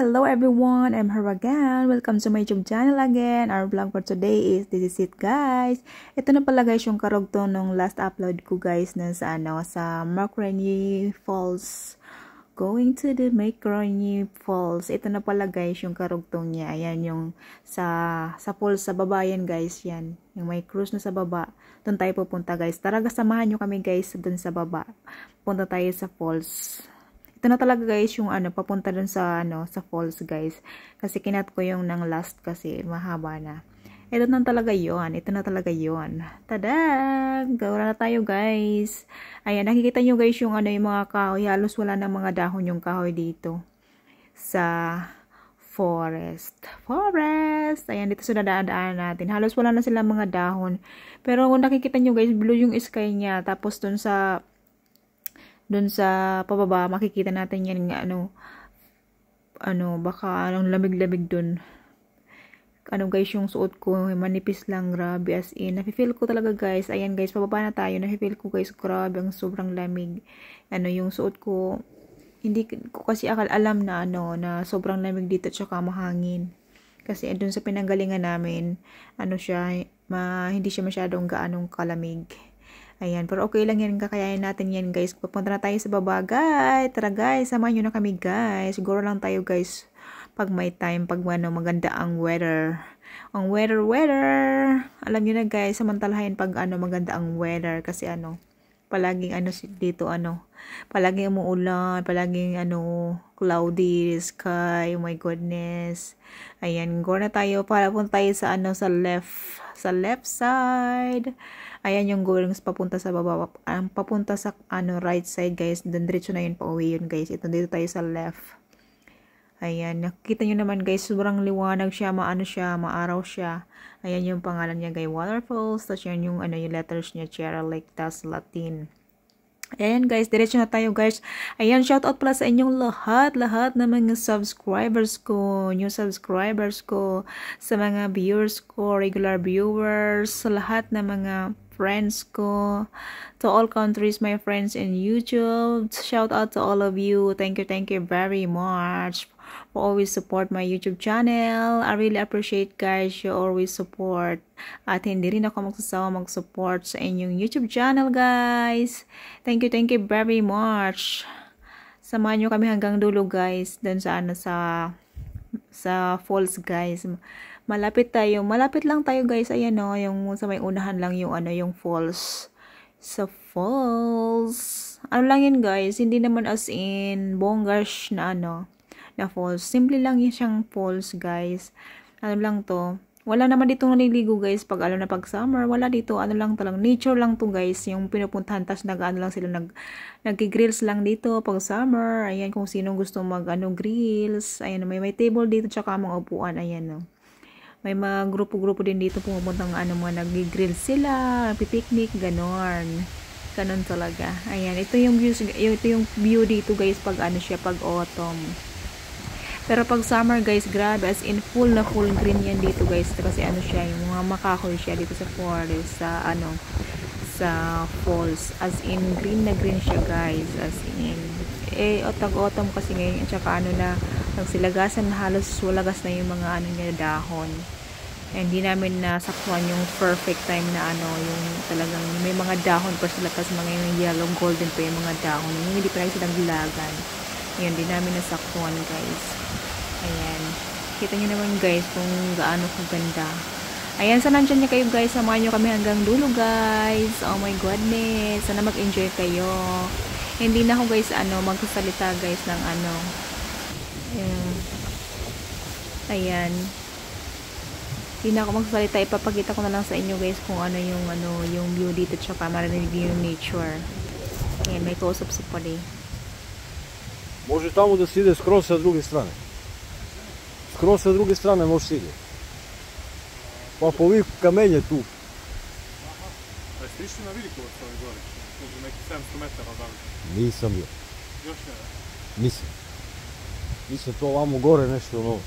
Hello everyone, I'm her again. Welcome to my YouTube channel again. Our vlog for today is this is it guys. Ito na pala guys yung karugtong nung last upload ko guys na sa Macaroni Falls. Going to the Macaroni Falls. Ito na pala guys yung karugtong niya. Ayan yung sa falls sa baba yan guys. Yan. Yung may cruise na sa baba. Doon tayo pupunta guys. Tara samahan nyo kami guys doon sa baba. Punta tayo sa falls. Ito na talaga guys yung papunta dun sa sa falls guys. Kasi kinat ko yung nang last kasi mahaba na. Ito na talaga yon. Ito na talaga yon. Tada! Gawin na tayo guys. Ayan, nakikita nyo guys yung yung mga kahoy. Halos wala na mga dahon yung kahoy dito. Sa forest. Ayan, dito sa dadaan natin. Halos wala na sila mga dahon. Pero kung nakikita nyo guys, blue yung sky niya. Tapos dun sa pababa makikita natin yan baka lamig-lamig dun. Guys yung suot ko manipis lang, grabe as in nafe-feel ko talaga guys. Ayan guys, pababa na tayo, nafe-feel ko guys, grabe ang sobrang lamig. Yung suot ko, hindi ko kasi alam na na sobrang lamig dito at saka mahangin. Kasi dun sa pinanggalingan namin hindi siya masyadong gaanong kalamig. Ayan, pero okay lang yan, kakayanin natin yan guys. Pupunta na tayo sa baba guys. Tara guys, samahan nyo na kami guys. Siguro lang tayo guys pag may time, pag maganda ang weather. Ang weather. Alam nyo na guys, samantalahin pag maganda ang weather. Kasi palaging dito palaging umuulan, palaging cloudy sky. Oh my goodness. Ayan, go na tayo para punta tayo sa sa left side. Ayan yung going papunta sa baba, papunta sa right side guys. Then diretso na yun, pauwi yun guys. Ito dito tayo sa left. Ayan, nakikita nyo naman guys, sobrang liwanag siya, maaraw siya. Ayan yung pangalan niya guys, Waterfalls. Tapos yan yung yung letters niya, Sierra Lake, tas Latin. Ayan guys, diretso na tayo guys. Ayan, shoutout pala sa inyong lahat na mga subscribers ko, new subscribers ko, sa mga viewers ko, regular viewers, sa lahat na mga friends ko, to all countries, my friends in YouTube. Shoutout to all of you. Thank you very much for always support my YouTube channel. I really appreciate guys you always support. At hindi rin ako magsasawa mag-support sa inyong YouTube channel guys. Thank you very much. Samahan nyo kami hanggang dulo guys. Dun sa falls guys. Malapit lang tayo guys. Ayan yung sa may unahan lang yung yung falls. Sa falls. Lang yun guys, hindi naman as in bonggash na na falls. Simple lang yun siyang falls guys. Lang to. Wala naman dito naliligo guys pag pag summer. Wala dito. Lang talang nature lang to guys. Yung pinupuntahan, tas lang sila nag-grills lang dito pag summer. Ayan, kung sino gusto grills. Ayan, may table dito tsaka mga upuan. Ayan may mga grupo-grupo din dito pumupuntang mga nag-grill sila, pipiknik, ganon talaga. Ayan, ito yung view dito guys pag pag autumn. Pero pag summer guys, grabe as in full green yan dito guys. Kasi siya, yung mga makahoy siya dito sa forest, sa falls. As in green na green siya guys. As in tag-autumn kasi ngayon, at saka nagsilagasan na halos walagas na yung mga niya dahon. Hindi namin nasaktuhan yung perfect time na yung talagang may mga dahon pa sila, kasi mga yung yellow golden pa yung mga dahon. Yung hindi pa rin silang gilagan. Yan, di namin nasaktuhan guys. Ayan. Kita nyo naman guys kung gaano kaganda. Ayan, sana nandyan niya kayo guys. Samahan nyo kami hanggang dulo guys. Oh my goodness. Sana mag-enjoy kayo. Hindi na ako guys magsasalita guys ng ayan. Hindi na ako magsasalita. Ipapakita ko na lang sa inyo guys kung yung view dito, tsaka marinig yung nature. Ayan, may kausap sa pali. Може таму да се иде скроз sa druge strane. Скроз sa druge strane може се иде. Па по ових камења ту. Сте на Великоваc горе? Може neki 700 metara dalje. Nisam bio. Još ne? Nisam. Nisam to ovamo gore nešto novo.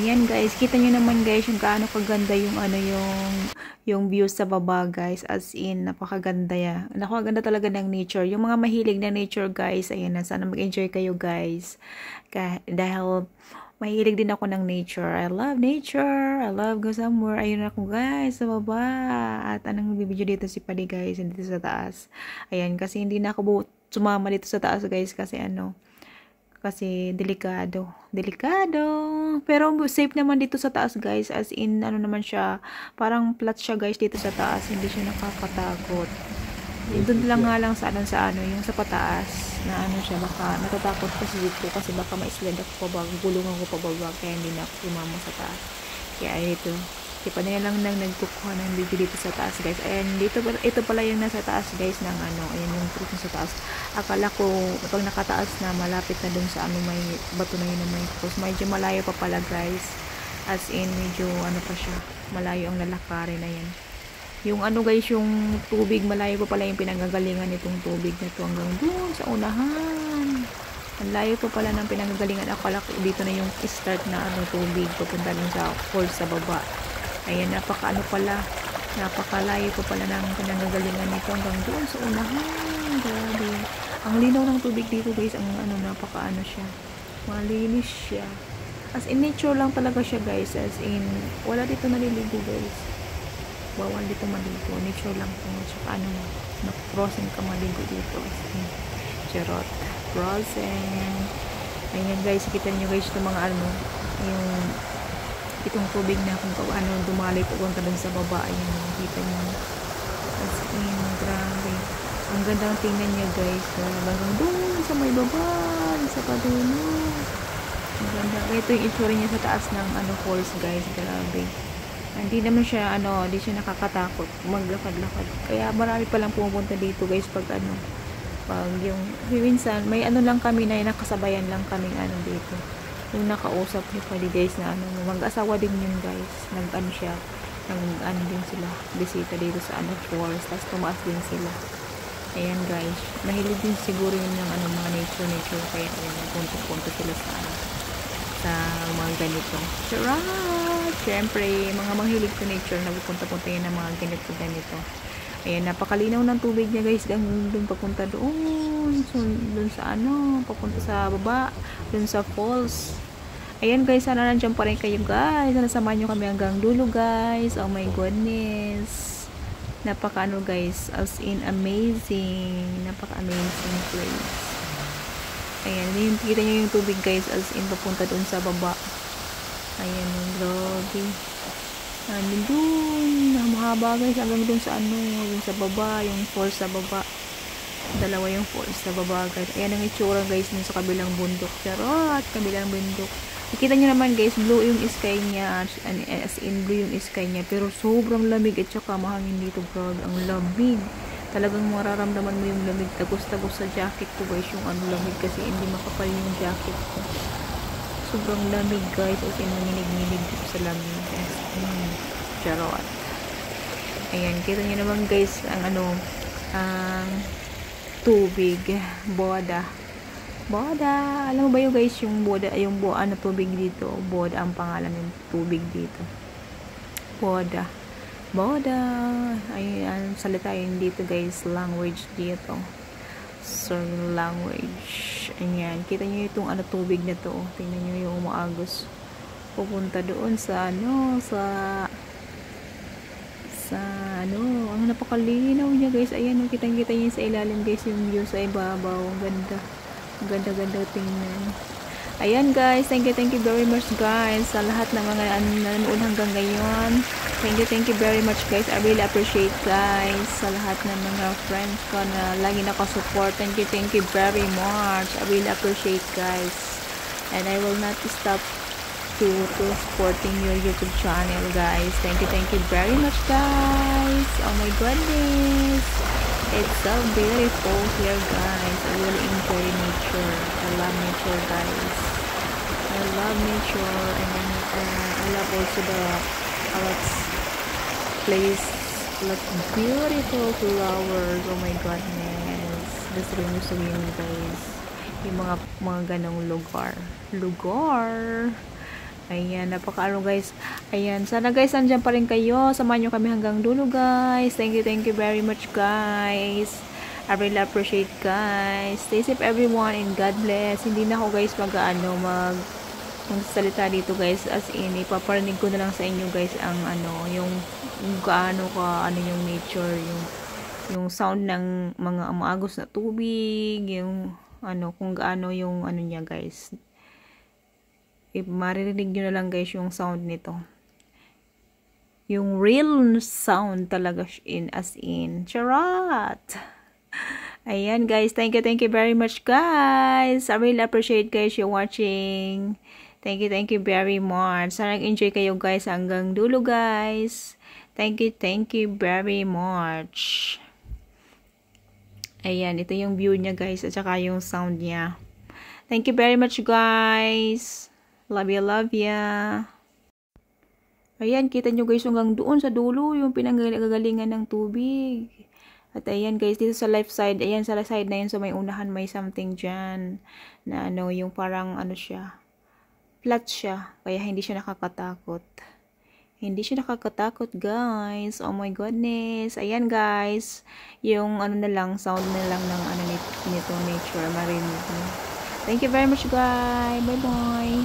Ayan guys, kita nyo naman guys yung gaano kaganda yung ano yung view sa baba guys, as in napakaganda ya. Napakaganda talaga ng nature. Yung mga mahilig na nature guys, ayan na, sana mag-enjoy kayo guys. Dahil mahilig din ako ng nature. I love nature. I love go somewhere. Ayun ako guys sa baba. At anong video dito si Padi guys, dito sa taas. Ayan, kasi hindi na ako sumama dito sa taas guys kasi kasi delikado. Pero safe naman dito sa taas guys, as in ano naman siya, parang flat siya guys dito sa taas, hindi siya nakakatakot. Doon lang nga lang sa yung sa pataas na ano siya, baka natatakot kasi dito kasi baka ma-slide ako pababa, gulungan ko pababa, kaya hindi na ako sumama sa taas. Kaya ito pa na lang nagkukuha ng video dito sa taas guys. Ayan, ito pala yung nasa taas guys ng ayan yung fruit sa taas. Akala ko pag nakataas na malapit na dun sa may bato na yun na may cross. Medyo malayo pa pala guys, as in medyo pa siya, malayo ang lalakarin na yan. Yung guys, yung tubig, malayo pa pala yung pinanggagalingan nitong tubig na to hanggang dun sa unahan. Ang layo pa pala ng pinanggagalingan. Akala ko dito na yung start na tubig papunta dun sa falls sa baba. Ayan, napakalayo pa pala ng pinanggagalingan nito hanggang doon sa unahan. Grabe. Ang linaw ng tubig dito guys, ang siya. Malinis siya. As in nature lang talaga siya guys, as in wala dito naliligo guys. Bawal dito maligo. Nature lang po. Tsaka na-crossing ka maligo dito. As in, charot. Crossing. Ayan guys, kita nyo guys itong mga itong tubig na kung dumali pupunta dun sa baba. Ayan, nakikita nyo. As in, grabe. Ang ganda ng tingnan niya guys. Hanggang dun sa may baba, sa padulo. Ang ganda. Ito yung itsura niya sa taas ng falls guys. Grabe. Hindi naman siya hindi siya nakakatakot maglakad-lakad. Kaya marami pa lang pumupunta dito guys pag pag yung minsan may lang kami na nakasabayan lang kaming dito. Yung nakausap niyo pa guys na mag-asawa din yun guys. Siya, din sila, bisita dito sa forest, tapos tumaas din sila. Ayan guys, mahilig din siguro yun ng mga nature, kaya punta sila sa mga ganito. Charot! Siyempre, mga mahilig sa nature, nagpupunta-punta yun ng mga ganito. Ayan, napakalinaw ng tubig niya guys, doon papunta doon. So, doon sa papunta sa baba, doon sa falls. Ayan guys, sana nandiyan pa rin kayo guys. Sana samahan nyo kami hanggang dulo guys. Oh my goodness. Napaka guys, as in amazing. Napaka-amazing place. Ayan, kita nyo yung tubig guys, as in papunta doon sa baba. Ayan, grabe. Ayan, doon. Mahaba guys, hanggang doon sa doon sa baba, yung falls sa baba. Dalawa yung falls sa baba guys. Ayan ang itsura guys dun sa kabilang bundok. Charot, kabilang bundok. Nakita nyo naman guys, blue yung sky niya, as in blue yung sky niya, pero sobrang lamig at saka mahangin dito, grabe, ang lamig. Talagang mararamdaman mo yung lamig, tagos-tagos sa jacket ko guys, yung lamig kasi hindi makapal yung jacket ko. Sobrang lamig guys, as in nanginig-nginig dito sa lamig. Charot. Ayan, kita nyo naman guys, ang tubig, boda. Alam mo ba yung guys, yung boda, tubig dito. Boda ang pangalan ng tubig dito. Boda. Ayan, salita yun dito guys, language dito. So, language. Ayan, kita nyo itong tubig na to. Tingnan nyo yung umaagos. Pupunta doon sa ang napakalinaw niya guys. Ayan, kitang-kita niyo sa ilalim guys, yung view sa ibabaw. Ang ganda tingnan. Ayan guys, thank you very much guys sa lahat ng mga nanonood hanggang ngayon. Thank you very much guys. I really appreciate guys sa lahat ng mga friends ko na lagi nakasupport. Thank you very much. I really appreciate guys. And I will not stop to supporting your YouTube channel guys. Thank you very much guys. Oh my goodness, it's so beautiful here guys. I really enjoy nature. I love nature guys. I love nature, and I love also the place, lots of beautiful flowers. Oh my goodness, gusto rin yung sabihin guys, yung mga ganong lugar. Ayan, napakaano guys. Ayan, sana guys, andyan pa rin kayo. Samahan nyo kami hanggang dulo guys. Thank you very much guys. I really appreciate guys. Stay safe everyone and God bless. Hindi na ako guys magsalita dito guys, as in ipaparinig ko na lang sa inyo guys ang yung gaano ka yung nature, yung sound ng mga umaagos na tubig, yung kung gaano yung niya guys. Maririnig nyo na lang guys yung sound nito, yung real sound talaga, as in charot. Ayan guys, thank you very much guys. I really appreciate guys you watching. Thank you very much. Sana nag-enjoy kayo guys hanggang dulo guys. Thank you very much. Ayan, ito yung view niya guys, at saka yung sound niya. Thank you very much guys. Love ya. Ayan, kita nyo guys hanggang doon sa dulo yung pinanggagalingan ng tubig. At ayan guys, dito sa left side, ayan sa side na yun, so may unahan, may something dyan na yung parang siya, flat siya, kaya hindi siya nakakatakot. Hindi siya nakakatakot guys. Oh my goodness. Ayan guys, yung na lang, sound na lang ng nito nature, marinig. Thank you very much guys. Bye bye.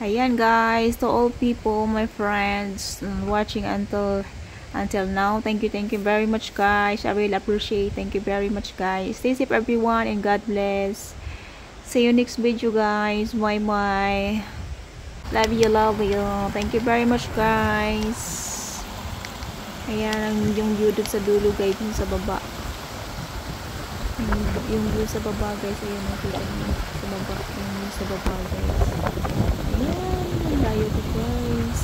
Ayan guys, to all people, my friends watching until now, thank you very much guys. I really appreciate. Thank you very much guys. Stay safe everyone and God bless. See you next video guys. Bye bye. Love you. Thank you very much guys. Ayan yung view dun sa dulo guys, yung sa baba. Yung view sa baba guys, ayun nakita nyo sa baba, yung sa baba guys. Ayan, layo ko guys.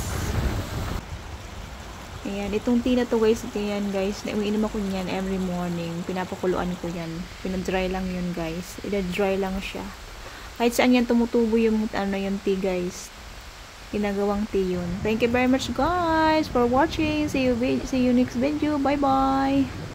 Ayan, itong tea na to guys, ayan guys, umiinom ako niyan every morning. Pinapakuluan ko yan. Pinadry lang yun guys. Ida-dry lang siya. Kahit saan yan tumutubo yung yung tea guys. Ginagawang tea yun. Thank you very much guys for watching. See you next video. Bye bye.